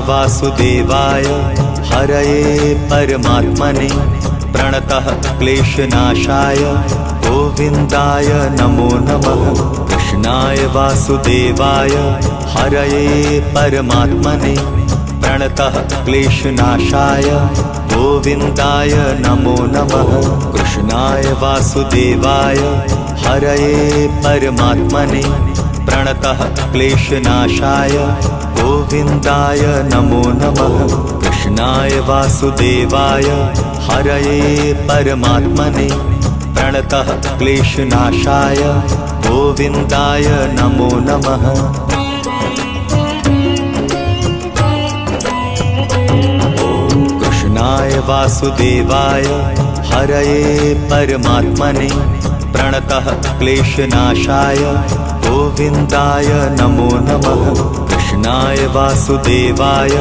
वासुदेवाय हरये परमात्मने प्रणतः क्लेशनाशाय गोविन्दाय नमो नमः। कृष्णाय वासुदेवाय हरये परमात्मने प्रणतः क्लेशनाशाय गोविन्दाय नमो नमः। कृष्णाय वासुदेवाय हरये परमात्मने प्रणतः क्लेशनाशाय गोविन्दाय नमो नमः। कृष्णाय वासुदेवाय हरये परमात्मने प्रणतः क्लेशनाशाय गोविन्दाय नमो नमः। कृष्णाय वासुदेवाय हरये परमात्मने प्रणतः क्लेशनाशाय गोविन्दाय नमो नमः। कृष्णाय वासुदेवाय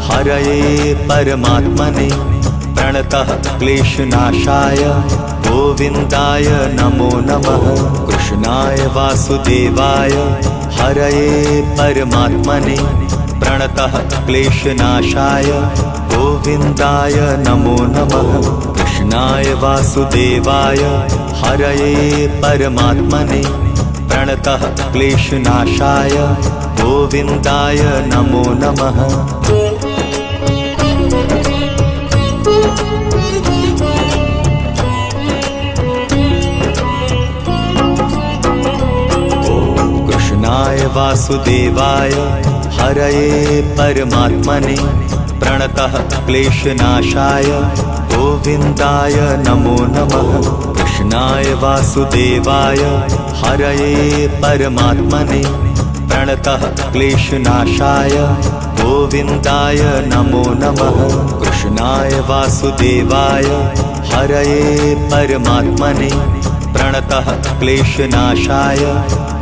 हरये परमात्मने प्रणतः क्लेशनाशाय गोविन्दाय नमो नमः। कृष्णाय वासुदेवाय हरये परमात्मने प्रणतः क्लेशनाशाय गोविन्दाय नमो नमः। कृष्णाय वासुदेवाय हरये परमात्मने प्रणतः क्लेशनाशाय गोविन्दाय नमो नमः। कृष्णाय वासुदेवाय हरये परमात्मने प्रणतः क्लेशनाशाय गोविन्दाय नमो नमः। कृष्णाय वासुदेवाय हरये परमात्मने प्रणतः क्लेशनाशाय गोविन्दाय नमो नमः। कृष्णाय वासुदेवाय हरये परमात्मने प्रणतः क्लेशनाशाय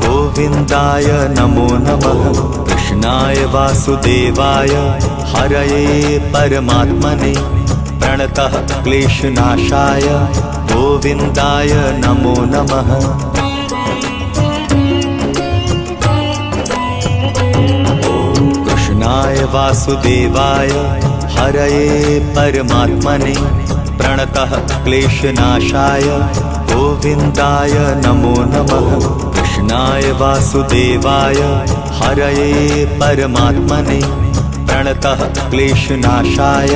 गोविन्दाय नमो नमः। कृष्णाय वासुदेवाय हरये परमात्मने प्रणतः क्लेशनाशाय गोविन्दाय नमो नमः। कृष्णाय वासुदेवाय हरये परमात्मने प्रणतः क्लेशनाशाय गोविन्दाय नमो नमः। कृष्णाय वासुदेवाय हरये परमात्मने प्रणतः क्लेशनाशाय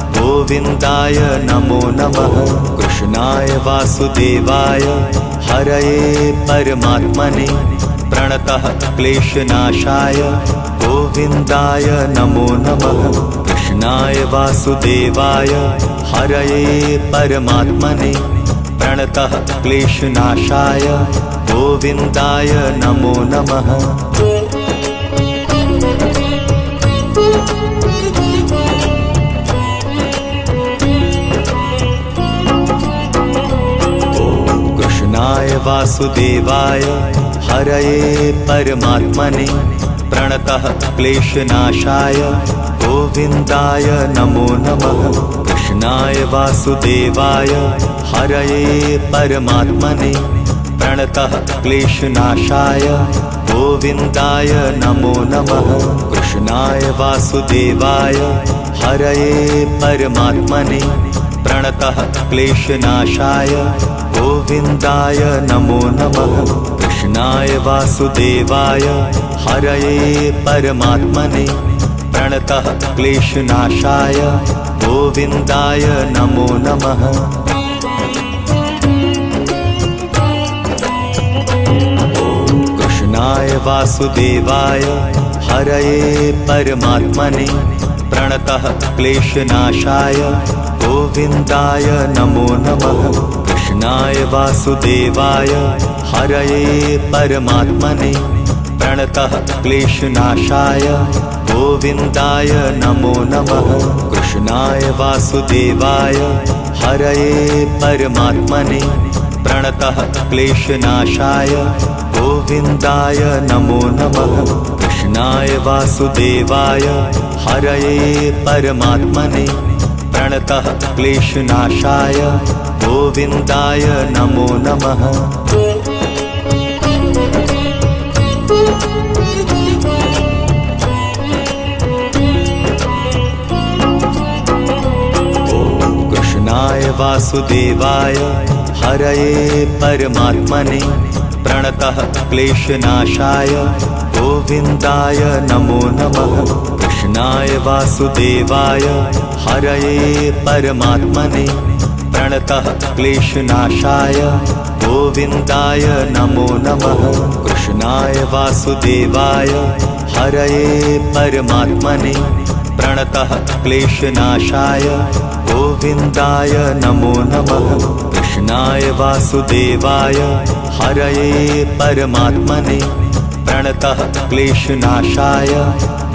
गोविन्दाय नमो नमः। कृष्णाय वासुदेवाय हरये परमात्मने प्रणतः क्लेशनाशाय गोविन्दाय नमो नमः। कृष्णाय वासुदेवाय हरये परमात्मने प्रणतः क्लेशनाशाय गोविन्दाय नमो नमः। कृष्णाय वासुदेवाय हरये परमात्मने प्रणतः क्लेशनाशाय गोविन्दाय नमो नमः। कृष्णाय वासुदेवाय हरये परमात्मने प्रणतः क्लेशनाशाय गोविन्दाय नमो नमः। कृष्णाय वासुदेवाय हरये परमात्मने प्रणतः क्लेशनाशाय गोविन्दाय नमो नमः। कृष्णाय वासुदेवाय हरये परमात्मने प्रणतः क्लेशनाशाय गोविन्दाय नमो नमः। कृष्णाय वासुदेवाय हरये परमात्मने प्रणतः क्लेशनाशाय गोविन्दाय नमो नमः। कृष्णाय वासुदेवाय हरये परमात्मने प्रणतः क्लेशनाशाय गोविन्दाय नमो नमः। कृष्णाय वासुदेवाय हरये परमात्मने प्रणतः क्लेशनाशाय गोविन्दाय नमो नमः। कृष्णाय वासुदेवाय हरये परमात्मने प्रणतः क्लेशनाशाय गोविन्दाय नमो नमः। वासुदेवाय हरये परमात्मने प्रणतः क्लेशनाशाय गोविन्दाय नमो नमः। कृष्णाय वासुदेवाय हरये परमात्मने प्रणतः क्लेशनाशाय गोविन्दाय नमो नमः। कृष्णाय वासुदेवाय हरये परमात्मने प्रणतः क्लेशनाशाय गोविन्दाय नमो नमः। कृष्णाय वासुदेवाय हरये परमात्मने प्रणतः क्लेशनाशाय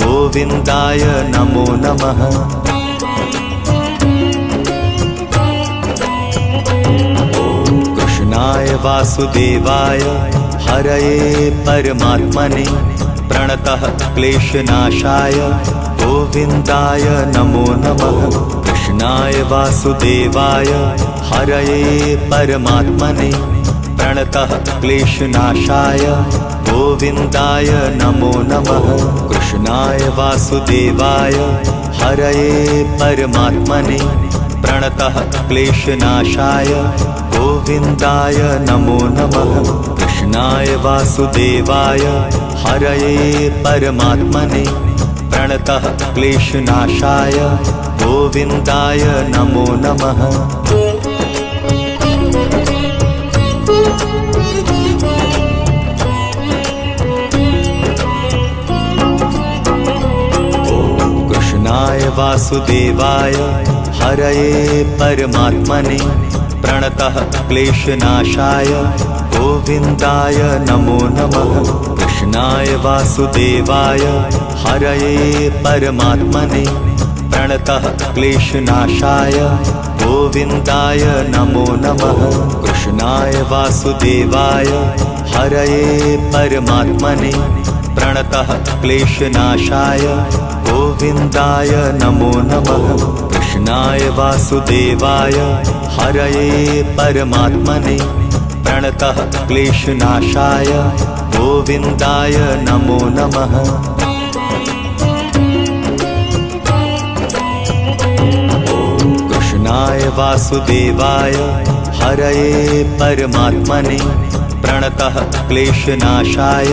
गोविन्दाय नमो नमः। कृष्णाय वासुदेवाय हरये परमात्मने प्रणतः क्लेशनाशाय गोविन्दाय नमो नमः। कृष्णाय वासुदेवाय हरये परमात्मने प्रणतः क्लेशनाशाय गोविन्दाय नमो नमः। कृष्णाय वासुदेवाय हरये परमात्मने प्रणतः क्लेशनाशाय गोविन्दाय नमो नमः। कृष्णाय वासुदेवाय हरये परमात्मने प्रणतः क्लेशनाशाय गोविन्दाय नमो नमः। कृष्णाय वासुदेवाय हरये परमात्मने प्रणतः क्लेशनाशाय गोविन्दाय नमो नमः। कृष्णाय वासुदेवाय हरये परमात्मने प्रणतः क्लेशनाशाय गोविन्दाय नमो नमः। कृष्णाय वासुदेवाय हरये परमात्मने प्रणतः क्लेशनाशाय गोविन्दाय नमो नमः। कृष्णाय वासुदेवाय हरये परमात्मने प्रणतः क्लेशनाशाय गोविन्दाय नमो नमः। कृष्णाय वासुदेवाय हरये परमात्मने प्रणतः क्लेशनाशाय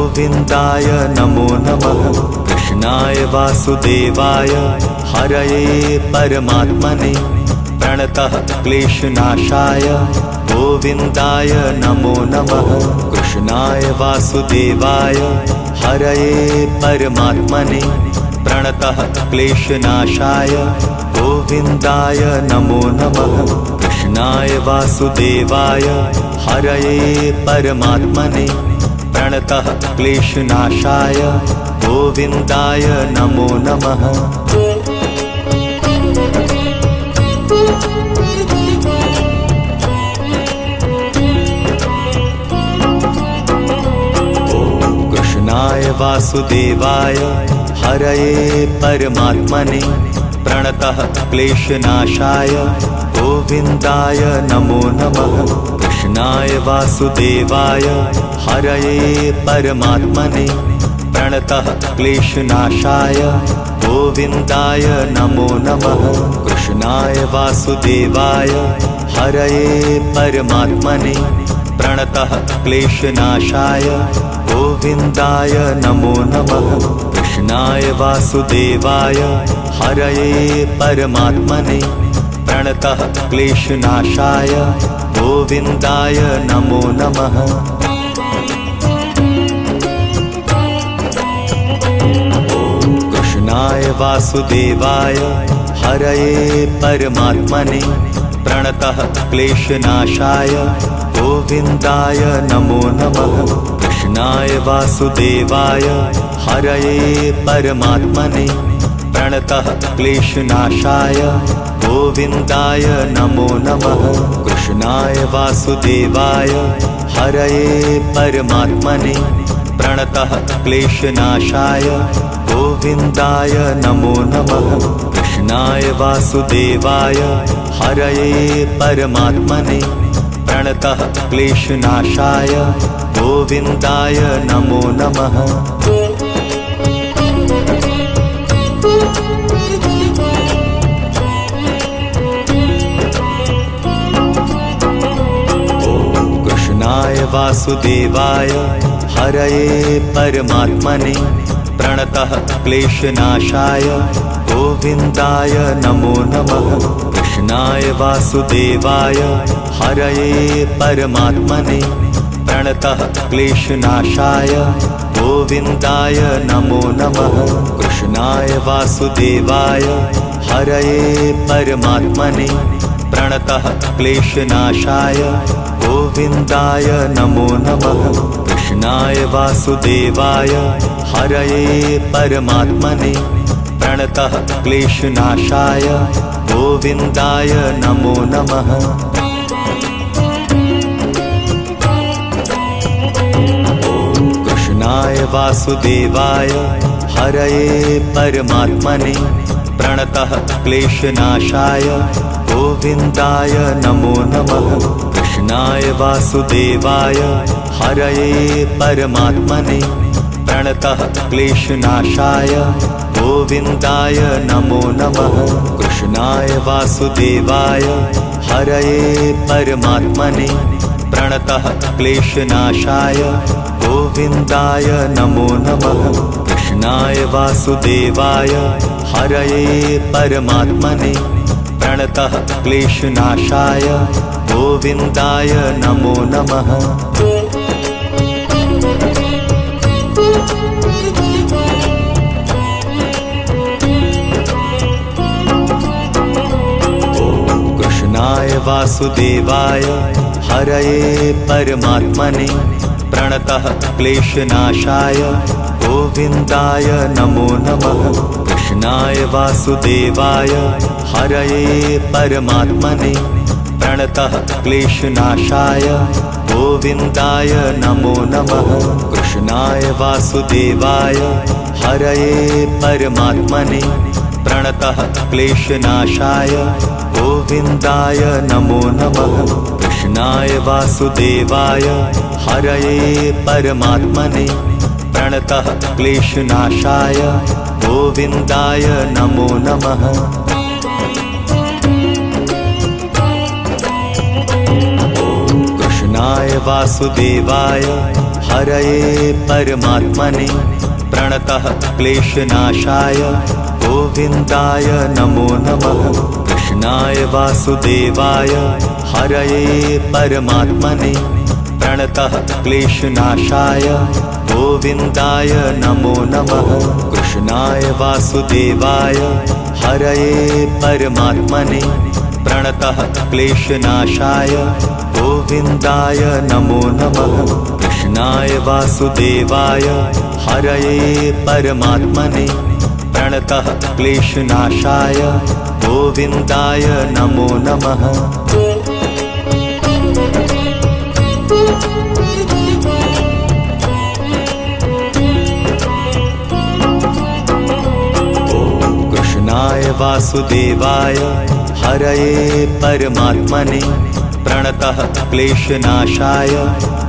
गोविन्दाय नमो नमः। कृष्णाय वासुदेवाय हरये परमात्मने प्रणतः क्लेशनाशाय गोविन्दाय नमो नमः। कृष्णाय वासुदेवाय हरये परमात्मने प्रणतः क्लेशनाशाय गोविन्दाय नमो नमः। कृष्णाय वासुदेवाय हरये परमात्मने प्रणतः क्लेशनाशाय गोविन्दाय नमो नमः। कृष्णाय वासुदेवाय हरये परमात्मने प्रणतः क्लेशनाशाय गोविन्दाय नमो नमः। कृष्णाय वासुदेवाय हरये परमात्मने प्रणतः क्लेशनाशाय गोविन्दाय नमो नमः। कृष्णाय वासुदेवाय हरये परमात्मने प्रणतः क्लेशनाशाय गोविन्दाय नमो नमः। कृष्णाय वासुदेवाय हरये परमात्मने प्रणतः क्लेशनाशाय गोविन्दाय नमो नमः। कृष्णाय वासुदेवाय हरये परमात्मने प्रणतः क्लेशनाशाय गोविन्दाय नमो नमः। कृष्णाय वासुदेवाय हरये परमात्मने प्रणतः क्लेशनाशाय गोविन्दाय नमो नमः। कृष्णाय वासुदेवाय हरये परमात्मने प्रणतः क्लेशनाशाय गोविन्दाय नमो नमः। कृष्णाय वासुदेवाय हरये परमात्मने प्रणतः क्लेशनाशाय गोविन्दाय नमो नमः। वासुदेवाय हरये परमात्मने प्रणतः क्लेशनाशाय गोविन्दाय नमो नमः। कृष्णाय वासुदेवाय हरये परमात्मने प्रणतः क्लेशनाशाय गोविन्दाय नमो नमः। कृष्णाय वासुदेवाय हरये परमात्मने प्रणतः क्लेशनाशाय गोविन्दाय नमो नमः। कृष्णाय वासुदेवाय हरये परमात्मने प्रणतः क्लेशनाशाय गोविन्दाय नमो नमः। कृष्णाय वासुदेवाय हरये परमात्मने प्रणतः क्लेशनाशाय गोविन्दाय नमो नमः। कृष्णाय वासुदेवाय हरये परमात्मने प्रणतः क्लेशनाशाय गोविन्दाय नमो नमः। कृष्णाय वासुदेवाय हरये परमात्मने प्रणतः क्लेशनाशाय गोविन्दाय नमो नमः। कृष्णाय वासुदेवाय हरये परमात्मने प्रणतः क्लेशनाशाय गोविन्दाय नमो नमः। कृष्णाय वासुदेवाय हरये परमात्मने प्रणतः क्लेशनाशाय गोविन्दाय नमो नमः। कृष्णाय वासुदेवाय हरये परमात्मने प्रणतः क्लेशनाशाय गोविन्दाय नमो नमः। कृष्णाय वासुदेवाय हरये परमात्मने प्रणतः क्लेशनाशाय गोविन्दाय नमो नमः। कृष्णाय वासुदेवाय हरये परमात्मने प्रणतः क्लेशनाशाय गोविन्दाय नमो नमः। कृष्णाय वासुदेवाय हरये परमात्मने प्रणतः क्लेशनाशाय गोविन्दाय नमो नमः। कृष्णाय वासुदेवाय हरये परमात्मने प्रणतः क्लेशनाशाय गोविन्दाय नमो नमः। कृष्णाय वासुदेवाय हरये परमात्मने प्रणतः क्लेशनाशाय गोविन्दाय नमो नमः। कृष्णाय वासुदेवाय हरये परमात्मने प्रणतः क्लेशनाशाय गोविन्दाय नमो नमः। कृष्णाय वासुदेवाय हरये परमात्मने प्रणतः क्लेशनाशाय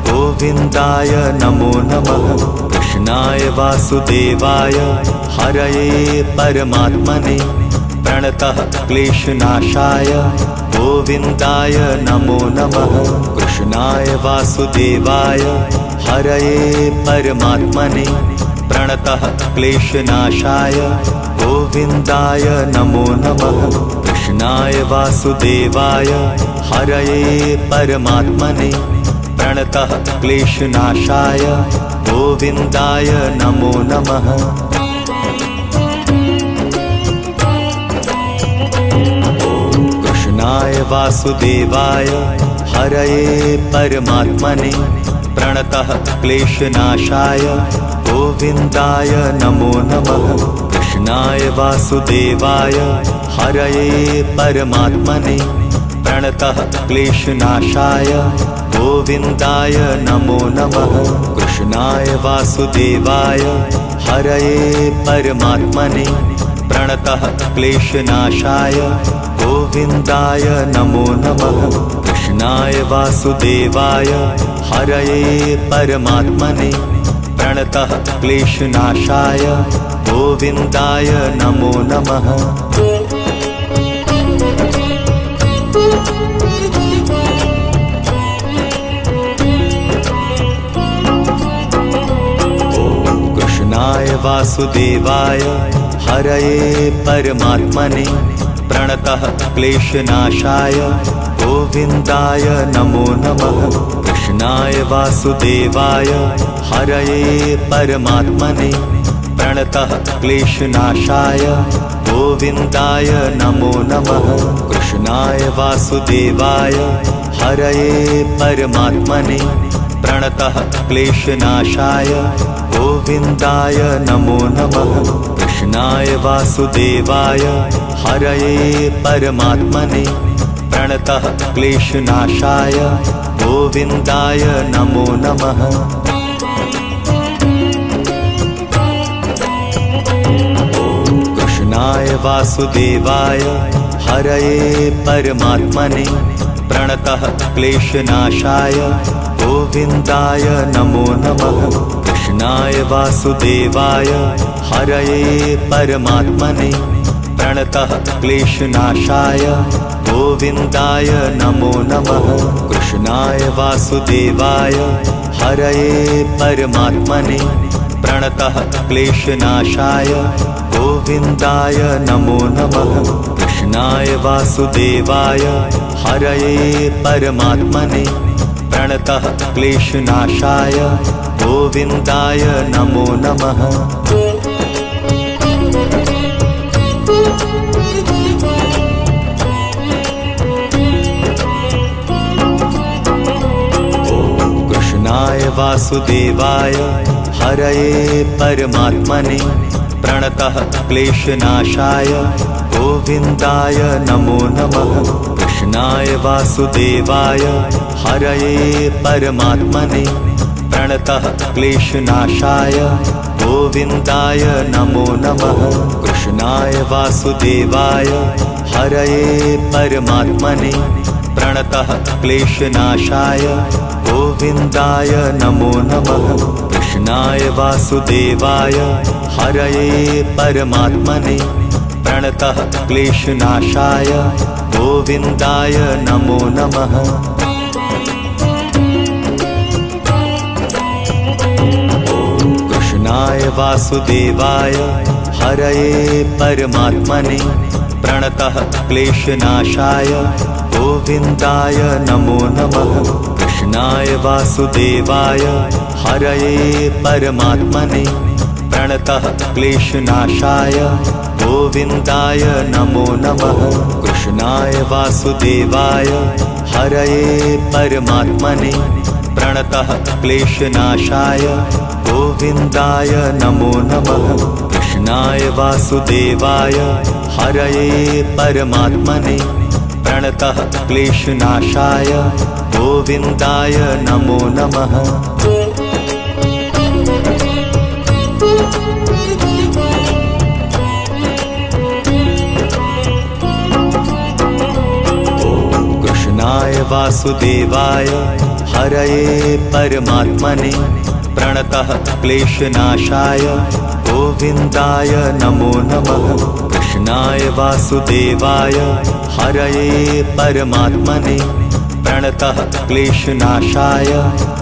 गोविन्दाय नमो नमः। कृष्णाय वासुदेवाय हरये परमात्मने प्रणतः क्लेशनाशाय गोविन्दाय नमो नमः। कृष्णाय वासुदेवाय हरये परमात्मने प्रणतः क्लेशनाशाय गोविन्दाय नमो नमः। कृष्णाय वासुदेवाय हरये परमात्मने प्रणतः क्लेशनाशाय गोविन्दाय नमो नमः। कृष्णाय वासुदेवाय हरये परमात्मने प्रणतः क्लेशनाशाय गोविन्दाय नमो नमः। कृष्णाय वासुदेवाय हरये परमात्मने प्रणतः क्लेशनाशाय गोविन्दाय नमो नमः। कृष्णाय वासुदेवाय हरये परमात्मने प्रणतः क्लेशनाशाय गोविन्दाय नमो नमः। कृष्णाय वासुदेवाय हरये परमात्मने प्रणतः क्लेशनाशाय गोविन्दाय नमो नमः। वासुदेवाय हरये परमात्मने प्रणतः क्लेशनाशाय गोविन्दाय नमो नमः। कृष्णाय वासुदेवाय हरये परमात्मने प्रणतः क्लेशनाशाय गोविन्दाय नमो नमः। कृष्णाय वासुदेवाय हरये परमात्मने प्रणतः क्लेशनाशाय गोविन्दाय नमो नमः। कृष्णाय वासुदेवाय हरये परमात्मने प्रणतः क्लेशनाशाय गोविन्दाय नमो नमः। कृष्णाय वासुदेवाय हरये परमात्मने प्रणतः क्लेशनाशाय गोविन्दाय नमो नमः। कृष्णाय वासुदेवाय हरये परमात्मने प्रणतः क्लेशनाशाय गोविन्दाय नमो नमः। कृष्णाय वासुदेवाय हरये परमात्मने प्रणतः क्लेशनाशाय गोविन्दाय नमो नमः। कृष्णाय वासुदेवाय हरये परमात्मने प्रणतः क्लेशनाशाय गोविन्दाय नमो नमः। कृष्णाय वासुदेवाय हरये परमात्मने प्रणतः क्लेशनाशाय गोविन्दाय नमो नमः। कृष्णाय वासुदेवाय हरये परमात्मने प्रणतः क्लेशनाशाय गोविन्दाय नमो नमः। कृष्णाय वासुदेवाय हरये परमात्मने प्रणतः क्लेशनाशाय गोविन्दाय नमो नमः। कृष्णाय वासुदेवाय हरये परमात्मने प्रणतः क्लेशनाशाय गोविन्दाय नमो नमः। कृष्णाय वासुदेवाय हरये परमात्मने प्रणतः क्लेशनाशाय गोविन्दाय नमो नमः। कृष्णाय वासुदेवाय हरये परमात्मने प्रणतः क्लेशनाशाय गोविन्दाय नमो नमः। कृष्णाय वासुदेवाय हरये परमात्मने प्रणतः क्लेशनाशाय गोविन्दाय नमो नमः। कृष्णाय वासुदेवाय हरये परमात्मने प्रणतः क्लेशनाशाय गोविन्दाय नमो नमः। कृष्णाय वासुदेवाय हरये परमात्मने प्रणतः क्लेशनाशाय गोविन्दाय नमो नमः। कृष्णाय वासुदेवाय हरये परमात्मने प्रणतः क्लेशनाशाय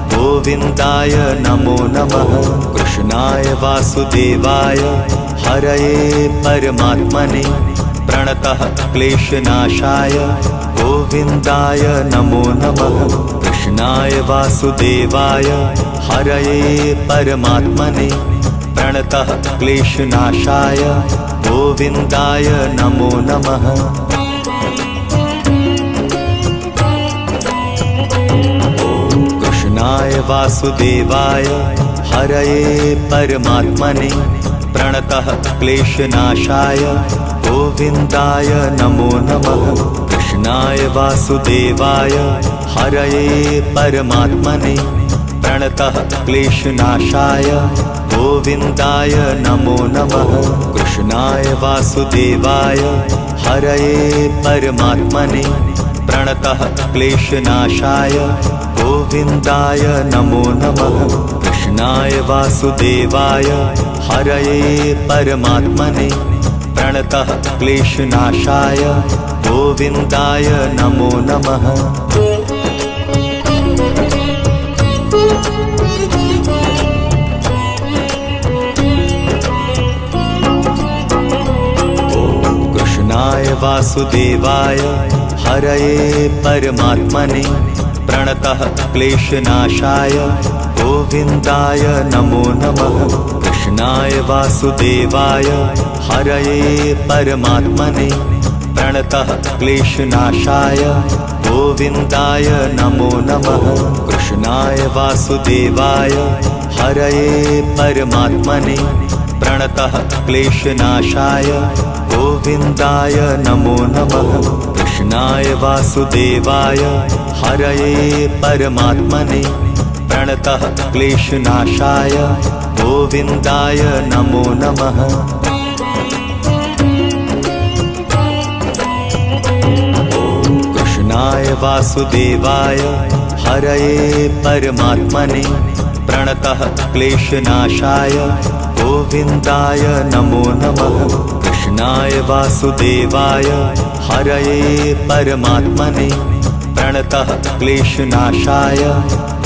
गोविन्दाय नमो नमः। कृष्णाय वासुदेवाय हरये परमात्मने प्रणतः क्लेशनाशाय गोविन्दाय नमो नमः। कृष्णाय वासुदेवाय हरये परमात्मने प्रणतः क्लेशनाशाय गोविन्दाय नमो नमः। कृष्णाय वासुदेवाय हरये परमात्मने प्रणतः क्लेशनाशाय गोविन्दाय नमो नमः। कृष्णाय वासुदेवाय हरये परमात्मने प्रणतः क्लेशनाशाय गोविन्दाय नमो नमः। कृष्णाय वासुदेवाय हरये परमात्मने प्रणतः क्लेशनाशाय गोविन्दाय नमो नमः। कृष्णाय वासुदेवाय हरये परमात्मने प्रणतः क्लेशनाशाय गोविन्दाय नमो नमः। वासुदेवाय हरये परमात्मने प्रणतः क्लेशनाशाय गोविन्दाय नमो नमः। कृष्णाय वासुदेवाय हरये परमात्मने प्रणतः क्लेशनाशाय गोविन्दाय नमो नमः। कृष्णाय वासुदेवाय हरये परमात्मने प्रणतः क्लेशनाशाय गोविन्दाय नमो नमः। कृष्णाय वासुदेवाय हरये परमात्मने प्रणतः क्लेशनाशाय गोविन्दाय नमो नमः। कृष्णाय वासुदेवाय हरये परमात्मने प्रणतः क्लेशनाशाय गोविन्दाय नमो नमः। कृष्णाय वासुदेवाय हरये परमात्मने प्रणतः क्लेशनाशाय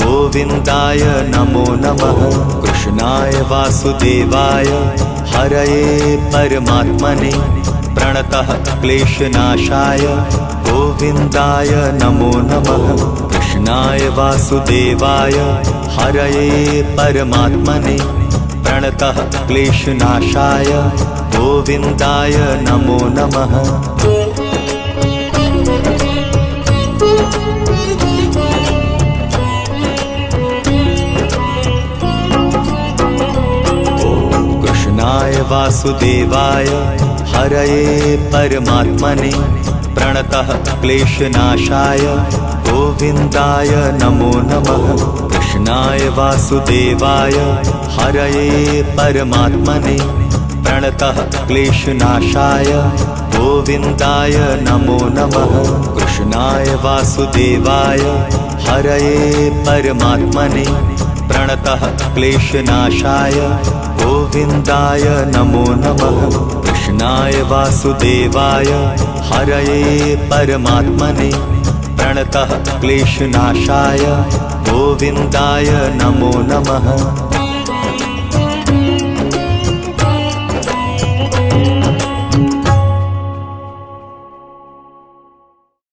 गोविन्दाय नमो नमः। कृष्णाय वासुदेवाय हरये परमात्मने प्रणतः क्लेशनाशाय गोविन्दाय नमो नमः। कृष्णाय वासुदेवाय हरये परमात्मने प्रणतः क्लेशनाशाय गोविन्दाय नमो नमः। कृष्णाय वासुदेवाय हरये परमात्मने प्रणतः क्लेशनाशाय गोविन्दाय नमो नमः। कृष्णाय वासुदेवाय हरये परमात्मने प्रणतः क्लेशनाशाय गोविन्दाय नमो नमः। कृष्णाय वासुदेवाय हरये परमात्मने प्रणतः क्लेशनाशाय गोविन्दाय नमो नमः। कृष्णाय वासुदेवाय हरये परमात्मने प्रणतः क्लेशनाशाय गोविन्दाय नमो नमः।